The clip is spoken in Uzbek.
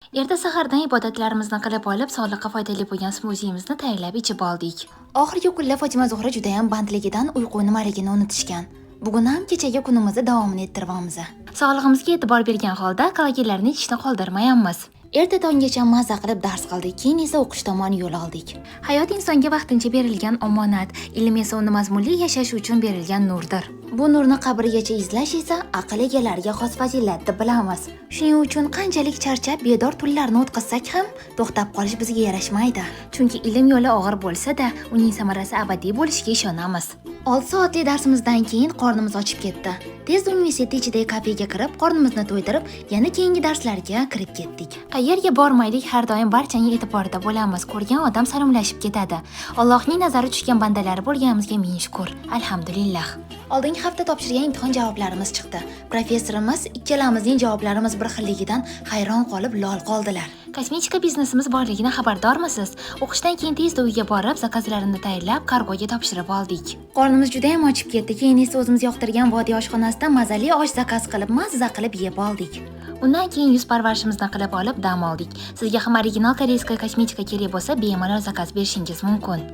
Erta sahardan ibodatlarimizni qilib olib, sog'liqqa foydali bo'lgan smuzimizni tayyorlab ichib oldik. Oxirgi kunlar Fotima Zuhra juda ham bandligidan uyqu nimaligini unutishgan. Bugun ham kechagi kunimizni davomini ettiramiz. Sog'lig'imizga e'tibor bergan holda kollagenlarni ichishni qoldirmayapmiz. Erta tonggacha mazza qilib dars qildik, keyin esa o'qish tomon yo'l oldik. Hayot insonga vaqtincha berilgan omonat, ilm esa uni mazmunli yashash uchun berilgan nurdir. Bu nurni qabrigacha izlash esa aql egalariga xos fazilat deb bilamiz. Shuning uchun qanchalik charchab bedor tunlarni o'tkazsak ham to'xtab qolish bizga yarashmaydi. Chunki ilm yo'li og'ir bo'lsa-da, uning samarasi abadiy bo'lishiga ishonamiz. 6 soatli darsimizdan keyin qornimiz ochib ketdi. Tezda universitet ichidagi kafega kirib, qornimizni to'ydirib, yana keyingi darslarga kirib ketdik. Qayerga bormaylik, har doim barchaning e'tiborida bo'lamiz. Ko'rgan odam salomlashib ketadi. Allohning nazari tushgan bandalari bo'lganimizga ming shukr. Alhamdulillah. Oldingi hafta topshirgan imtihon javoblarimiz chiqdi. Professorimiz ikkalamizning javoblarimiz bir xilligidan hayron qolib lol qoldilar. Kosmetika biznesimiz borligini xabardormisiz? O'qishdan keyin tezda uyga borib, zakazlarimni tayyorlab, kargoga topshirib oldik. Qornimiz juda ham ochib ketdi. Keyin esa o'zimiz yoqtirgan Vodiy oshxonasidan mazali osh zakaz qilib, mazza qilib yeb oldik. Undan keyin yuz parvarishimizni qilib olib dam oldik. Sizga ham original koreyskiy kosmetika kerak bo'lsa, bemalol zakaz berishingiz mumkin.